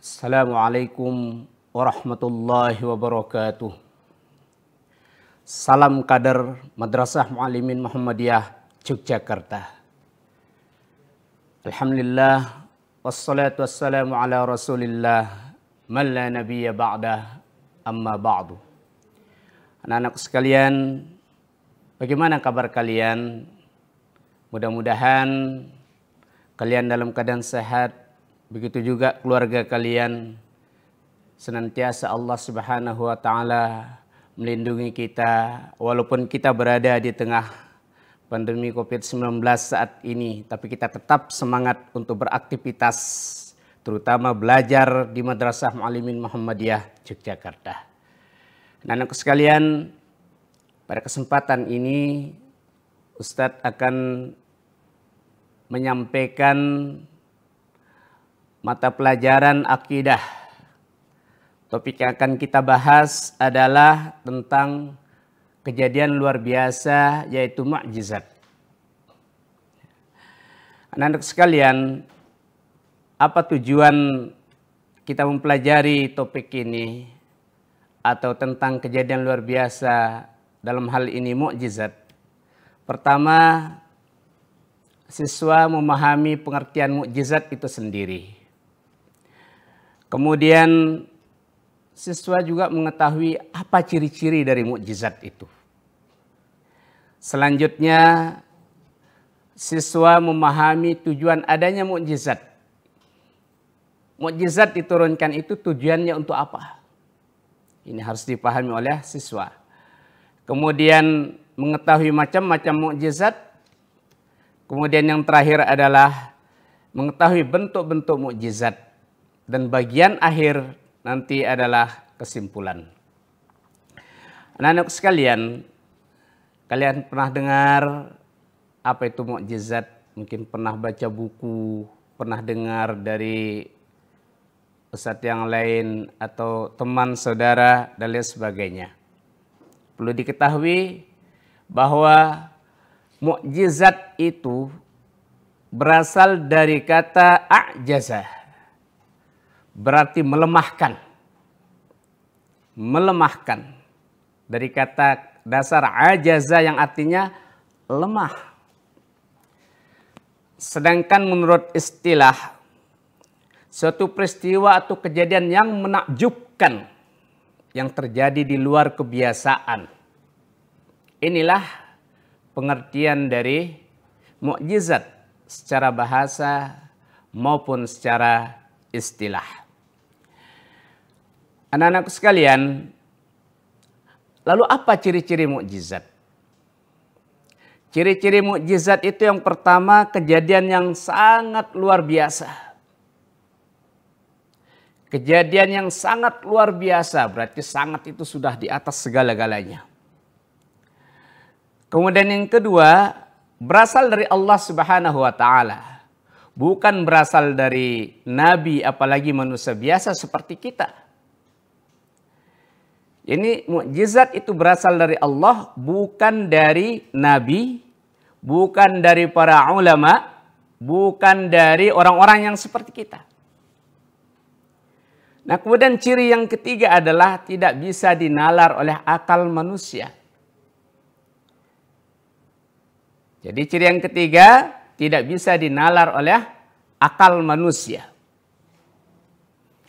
Assalamualaikum warahmatullahi wabarakatuh. Salam kader Madrasah Muallimin Muhammadiyah Yogyakarta. Alhamdulillah wassalatu wassalamu ala Rasulillah man la nabiyya ba'dah, amma ba'du. Anak-anak sekalian, bagaimana kabar kalian? Mudah-mudahan kalian dalam keadaan sehat. Begitu juga keluarga kalian, senantiasa Allah Subhanahu wa Ta'ala melindungi kita walaupun kita berada di tengah pandemi COVID-19 saat ini, tapi kita tetap semangat untuk beraktivitas, terutama belajar di Madrasah Muallimin Muhammadiyah Yogyakarta. Anak-anak sekalian, pada kesempatan ini Ustadz akan menyampaikan mata pelajaran akidah. Topik yang akan kita bahas adalah tentang kejadian luar biasa, yaitu mukjizat. Anak-anak sekalian, apa tujuan kita mempelajari topik ini atau tentang kejadian luar biasa, dalam hal ini mukjizat? Pertama, siswa memahami pengertian mukjizat itu sendiri. Kemudian siswa juga mengetahui apa ciri-ciri dari mukjizat itu. Selanjutnya siswa memahami tujuan adanya mukjizat. Mukjizat diturunkan itu tujuannya untuk apa? Ini harus dipahami oleh siswa. Kemudian mengetahui macam-macam mukjizat. Kemudian yang terakhir adalah mengetahui bentuk-bentuk mukjizat. Dan bagian akhir nanti adalah kesimpulan. Anak-anak sekalian, kalian pernah dengar apa itu mukjizat? Mungkin pernah baca buku, pernah dengar dari ustadz yang lain atau teman saudara dan lain sebagainya. Perlu diketahui bahwa mukjizat itu berasal dari kata a'jaza. Berarti melemahkan. Melemahkan. Dari kata dasar ajaza yang artinya lemah. Sedangkan menurut istilah, suatu peristiwa atau kejadian yang menakjubkan, yang terjadi di luar kebiasaan. Inilah pengertian dari mukjizat secara bahasa maupun secara istilah. Anak-anak sekalian, lalu apa ciri-ciri mukjizat? Ciri-ciri mukjizat itu yang pertama, kejadian yang sangat luar biasa. Kejadian yang sangat luar biasa, berarti sangat itu sudah di atas segala-galanya. Kemudian yang kedua, berasal dari Allah Subhanahu wa Ta'ala. Bukan berasal dari nabi, apalagi manusia biasa seperti kita. Ini mukjizat itu berasal dari Allah, bukan dari nabi, bukan dari para ulama, bukan dari orang-orang yang seperti kita. Nah, kemudian ciri yang ketiga adalah tidak bisa dinalar oleh akal manusia. Jadi ciri yang ketiga, tidak bisa dinalar oleh akal manusia.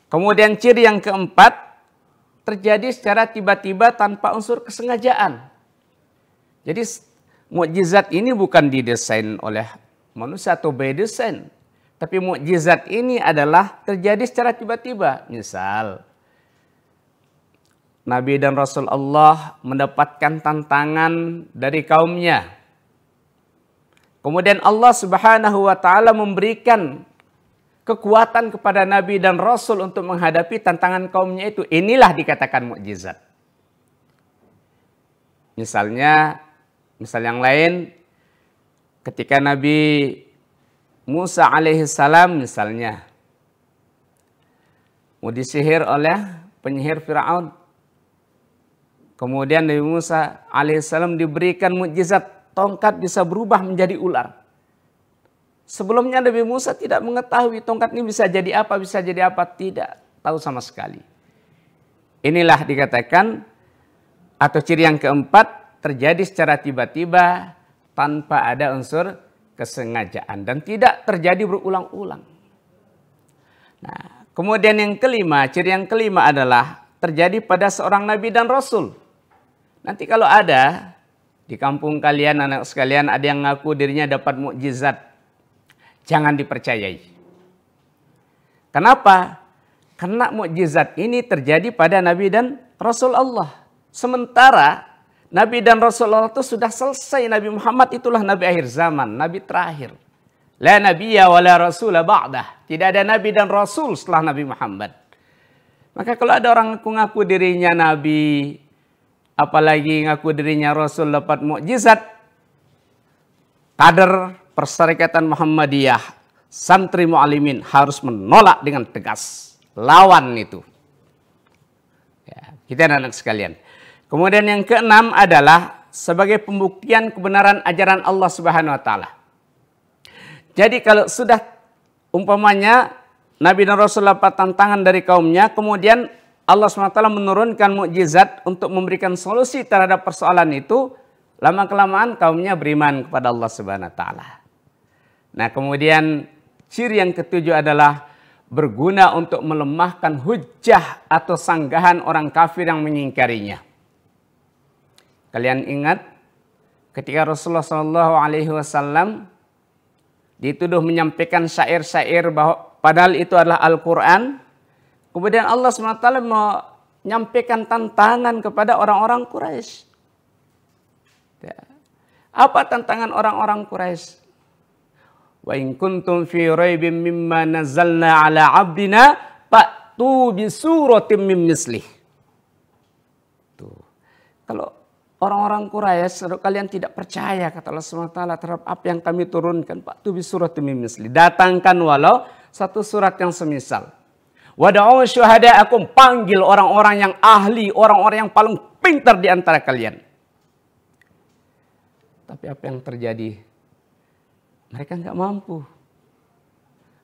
Kemudian ciri yang keempat, terjadi secara tiba-tiba tanpa unsur kesengajaan. Jadi mukjizat ini bukan didesain oleh manusia atau by design. Tapi mukjizat ini adalah terjadi secara tiba-tiba. Misal, Nabi dan Rasul Allah mendapatkan tantangan dari kaumnya. Kemudian Allah Subhanahu wa Ta'ala memberikan kekuatan kepada Nabi dan Rasul untuk menghadapi tantangan kaumnya itu. Inilah dikatakan mukjizat. Misalnya, misal yang lain, ketika Nabi Musa alaihissalam misalnya mau disihir oleh penyihir Firaun. Kemudian Nabi Musa alaihissalam diberikan mukjizat, tongkat bisa berubah menjadi ular. Sebelumnya Nabi Musa tidak mengetahui tongkat ini bisa jadi apa, tidak. tahu sama sekali. Inilah dikatakan, atau ciri yang keempat, terjadi secara tiba-tiba tanpa ada unsur kesengajaan dan tidak terjadi berulang-ulang. Nah, kemudian yang kelima, ciri yang kelima adalah terjadi pada seorang nabi dan rasul. Nanti kalau ada di kampung kalian, anak sekalian, ada yang ngaku dirinya dapat mukjizat, jangan dipercayai. Kenapa? Karena mukjizat ini terjadi pada nabi dan rasul Allah. Sementara nabi dan rasul Allah itu sudah selesai. Nabi Muhammad itulah nabi akhir zaman, nabi terakhir. La nabiyya wa la rasula ba'dah. Tidak ada nabi dan rasul setelah Nabi Muhammad. Maka kalau ada orang ngaku dirinya nabi, apalagi ngaku dirinya rasul dapat mukjizat, kader Perserikatan Muhammadiyah, santri mu'alimin harus menolak dengan tegas. Lawan itu. Ya, kita anak sekalian. Kemudian yang keenam adalah sebagai pembuktian kebenaran ajaran Allah Subhanahu wa taala. Jadi kalau sudah umpamanya Nabi dan Rasul dapat tantangan dari kaumnya, kemudian Allah SWT menurunkan mukjizat untuk memberikan solusi terhadap persoalan itu, lama-kelamaan kaumnya beriman kepada Allah Subhanahu wa taala. Nah, kemudian ciri yang ketujuh adalah berguna untuk melemahkan hujjah atau sanggahan orang kafir yang mengingkarinya. Kalian ingat ketika Rasulullah SAW dituduh menyampaikan syair-syair bahwa padahal itu adalah Al-Quran. Kemudian Allah SWT menyampaikan tantangan kepada orang-orang Quraisy. Apa tantangan orang-orang Quraisy? Wa in kuntum fi raibin mimma nazzalna ala abdina fa'tu bi suratin min mislih. Tuh. Kalau orang-orang Quraisy, kalau kalian tidak percaya kata Allah SWT terhadap apa yang kami turunkan, fa'tu bi suratin min mislih. Datangkan walau satu surat yang semisal. Wad'u syuhada'akum, panggil orang-orang yang ahli, orang-orang yang paling pintar di antara kalian. Tapi apa yang terjadi? Mereka nggak mampu.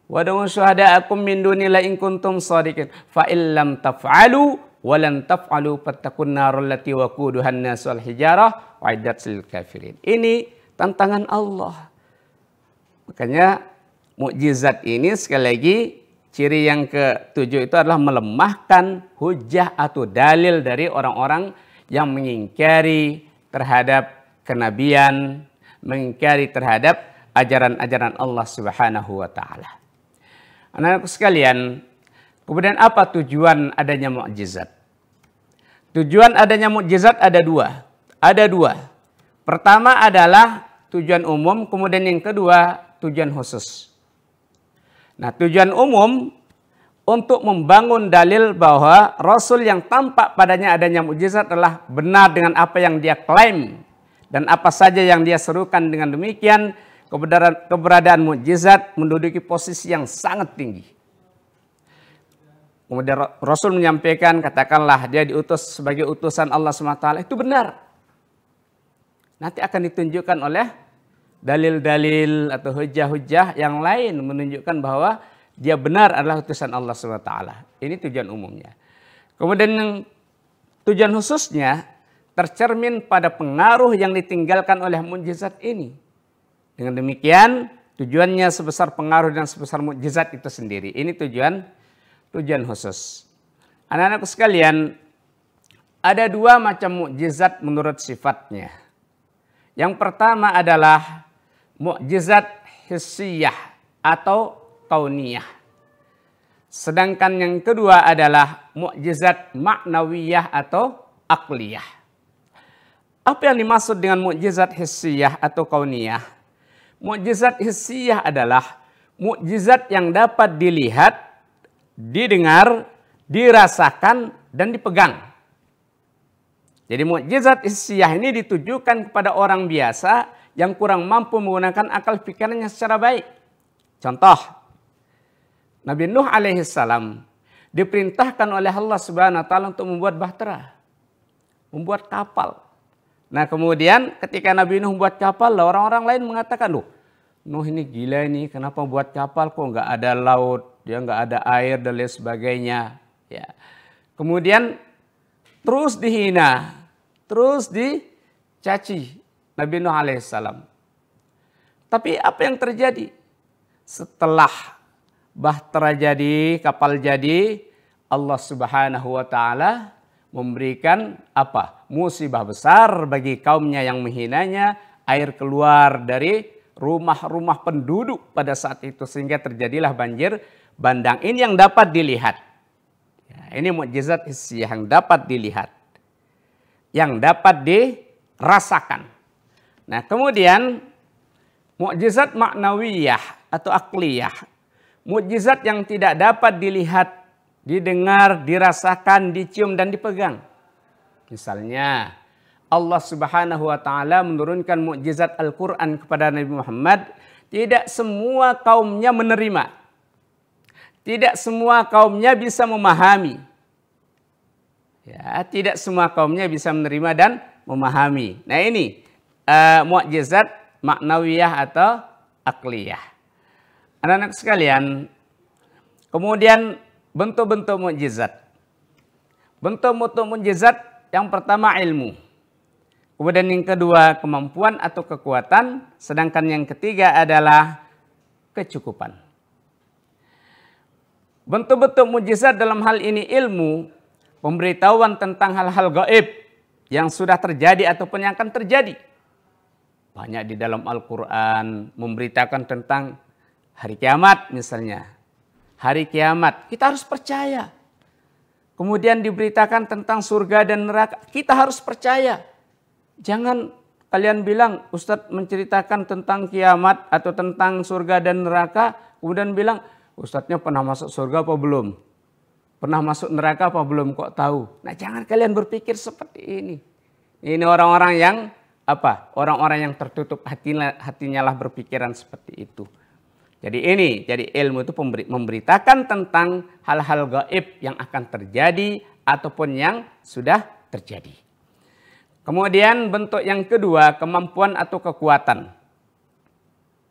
Wad'u syuhada'akum min dunillahi in kuntum shadiqin. Fa illam taf'alu wa lan taf'alu fattaqun narul lati waquduhan nas wal hijarah uiddat lil kafirin. Ini tantangan Allah. Makanya mukjizat ini sekali lagi ciri yang ketujuh itu adalah melemahkan hujah atau dalil dari orang-orang yang mengingkari terhadap kenabian, mengingkari terhadap ajaran-ajaran Allah Subhanahu wa taala. Anak-anakku sekalian, kemudian apa tujuan adanya mukjizat? Tujuan adanya mukjizat ada dua. Ada dua. Pertama adalah tujuan umum, kemudian yang kedua tujuan khusus. Nah, tujuan umum untuk membangun dalil bahwa Rasul yang tampak padanya adanya mukjizat adalah benar dengan apa yang dia klaim dan apa saja yang dia serukan. Dengan demikian keberadaan mukjizat menduduki posisi yang sangat tinggi. Kemudian Rasul menyampaikan, katakanlah dia diutus sebagai utusan Allah SWT, itu benar. Nanti akan ditunjukkan oleh dalil-dalil atau hujah-hujah yang lain menunjukkan bahwa dia benar adalah utusan Allah SWT. Ini tujuan umumnya. Kemudian yang tujuan khususnya tercermin pada pengaruh yang ditinggalkan oleh mukjizat ini. Dengan demikian tujuannya sebesar pengaruh dan sebesar mukjizat itu sendiri. Ini tujuan khusus. Anak-anakku sekalian, ada dua macam mukjizat menurut sifatnya. Yang pertama adalah mukjizat hissiyah atau kauniyah. Sedangkan yang kedua adalah mukjizat maknawiyah atau akliyah. Apa yang dimaksud dengan mukjizat hissiyah atau kauniyah? Mukjizat hissiyah adalah mukjizat yang dapat dilihat, didengar, dirasakan, dan dipegang. Jadi mukjizat hissiyah ini ditujukan kepada orang biasa yang kurang mampu menggunakan akal pikirannya secara baik. Contoh, Nabi Nuh alaihissalam diperintahkan oleh Allah Subhanahu wa taala untuk membuat bahtera, membuat kapal. Nah, kemudian ketika Nabi Nuh buat kapal, orang-orang lain mengatakan, loh, Nuh ini gila ini, kenapa buat kapal kok nggak ada laut, dia nggak ada air dan lain sebagainya. Ya. Kemudian terus dihina, terus dicaci Nabi Nuh alaihissalam. Tapi apa yang terjadi? Setelah bahtera jadi, kapal jadi, Allah Subhanahu wa taala memberikan apa? Musibah besar bagi kaumnya yang menghinanya, air keluar dari rumah-rumah penduduk pada saat itu sehingga terjadilah banjir bandang. Ini yang dapat dilihat. Ya, ini mukjizat hissiyah yang dapat dilihat. Yang dapat dirasakan. Nah, kemudian mukjizat maknawiyah atau akliyah. Mukjizat yang tidak dapat dilihat, didengar, dirasakan, dicium dan dipegang. Misalnya Allah Subhanahu wa taala menurunkan mukjizat Al-Qur'an kepada Nabi Muhammad, tidak semua kaumnya menerima. Tidak semua kaumnya bisa memahami. Ya, tidak semua kaumnya bisa menerima dan memahami. Nah, ini mukjizat maknawiyah atau akliyah. Anak-anak sekalian, kemudian bentuk-bentuk mukjizat. Bentuk-bentuk mukjizat yang pertama ilmu. Kemudian yang kedua kemampuan atau kekuatan. Sedangkan yang ketiga adalah kecukupan. Bentuk-bentuk mukjizat dalam hal ini ilmu. Pemberitahuan tentang hal-hal gaib yang sudah terjadi ataupun yang akan terjadi. Banyak di dalam Al-Quran memberitakan tentang hari kiamat misalnya. Hari kiamat, kita harus percaya. Kemudian diberitakan tentang surga dan neraka, kita harus percaya. Jangan kalian bilang, Ustadz menceritakan tentang kiamat atau tentang surga dan neraka, kemudian bilang, Ustadznya pernah masuk surga apa belum? Pernah masuk neraka apa belum kok tahu? Nah, jangan kalian berpikir seperti ini. Ini orang-orang yang apa? Orang-orang yang tertutup hatinya lah berpikiran seperti itu. Jadi ilmu itu memberitakan tentang hal-hal gaib yang akan terjadi ataupun yang sudah terjadi. Kemudian bentuk yang kedua, kemampuan atau kekuatan.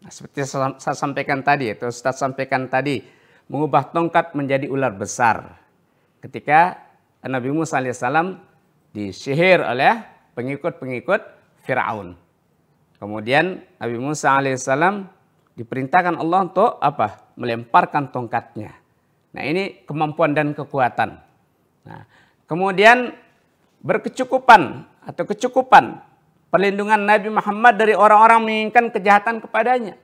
Nah, seperti saya sampaikan tadi, itu Ustaz sampaikan tadi, mengubah tongkat menjadi ular besar. Ketika Nabi Musa alaihissalam disihir oleh pengikut-pengikut Fir'aun. Kemudian Nabi Musa alaihissalam diperintahkan Allah untuk apa? Melemparkan tongkatnya. Nah, ini kemampuan dan kekuatan. Nah, kemudian berkecukupan atau kecukupan perlindungan Nabi Muhammad dari orang-orang menginginkan kejahatan kepadanya.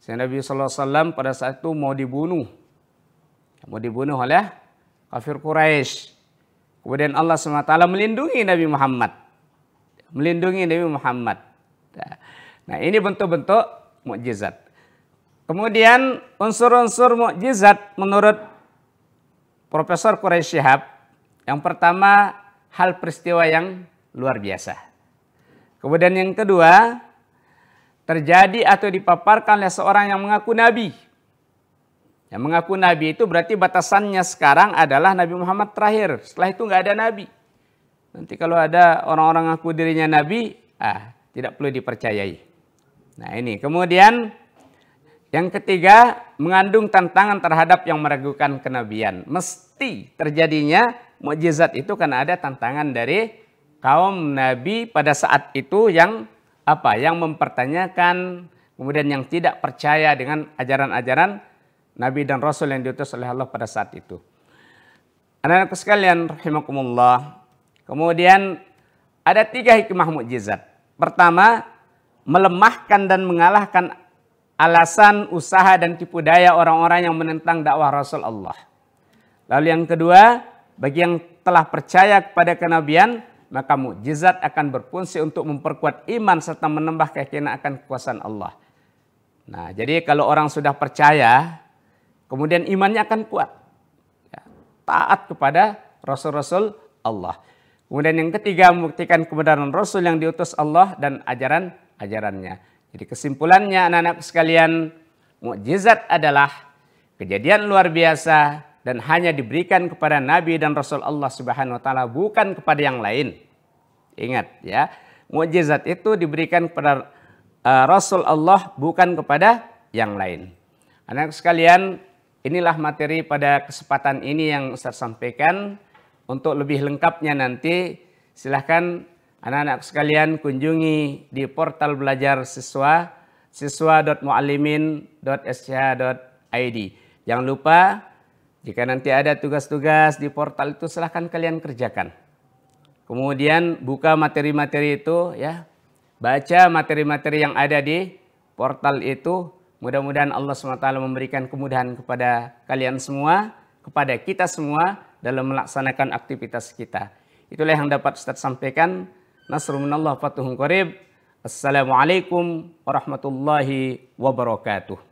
Sehingga Nabi SAW pada saat itu mau dibunuh oleh kafir Quraisy. Kemudian Allah SWT melindungi Nabi Muhammad. Nah, ini bentuk-bentuk mukjizat. Kemudian unsur-unsur mukjizat menurut Profesor Quraish Shihab, yang pertama hal peristiwa yang luar biasa. Kemudian yang kedua, terjadi atau dipaparkan oleh seorang yang mengaku nabi. Yang mengaku nabi itu berarti batasannya sekarang adalah Nabi Muhammad terakhir. Setelah itu nggak ada nabi. Nanti kalau ada orang-orang ngaku dirinya nabi, tidak perlu dipercayai. Nah, ini. Kemudian yang ketiga, mengandung tantangan terhadap yang meragukan kenabian. Mesti terjadinya mukjizat itu karena ada tantangan dari kaum nabi pada saat itu yang apa? Yang mempertanyakan, kemudian yang tidak percaya dengan ajaran-ajaran nabi dan rasul yang diutus oleh Allah pada saat itu. Anak-anakku sekalian rahimakumullah. Kemudian ada 3 hikmah mukjizat. Pertama, melemahkan dan mengalahkan alasan, usaha dan tipu daya orang-orang yang menentang dakwah Rasul Allah. Lalu yang kedua, bagi yang telah percaya kepada kenabian, maka mukjizat akan berfungsi untuk memperkuat iman serta menambah keyakinan akan kekuasaan Allah. Nah, jadi kalau orang sudah percaya, kemudian imannya akan kuat. Ya, taat kepada Rasul-Rasul Allah. Kemudian yang ketiga, membuktikan kebenaran Rasul yang diutus Allah dan ajaran-ajarannya. Jadi kesimpulannya anak-anak sekalian, mukjizat adalah kejadian luar biasa dan hanya diberikan kepada Nabi dan Rasul Allah Subhanahu wa taala, bukan kepada yang lain. Ingat ya, mukjizat itu diberikan kepada Rasul Allah, bukan kepada yang lain. Anak sekalian, inilah materi pada kesempatan ini yang Ustaz sampaikan. Untuk lebih lengkapnya nanti silahkan anak-anak sekalian kunjungi di portal belajar siswa, siswa.muallimin.sh.id. Jangan lupa jika nanti ada tugas-tugas di portal itu silahkan kalian kerjakan. Kemudian buka materi-materi itu ya, baca materi-materi yang ada di portal itu. Mudah-mudahan Allah SWT memberikan kemudahan kepada kalian semua, kepada kita semua dalam melaksanakan aktivitas kita. Itulah yang dapat Ustaz sampaikan. Nasrun minallah fatuhun qarib. Assalamualaikum warahmatullahi wabarakatuh.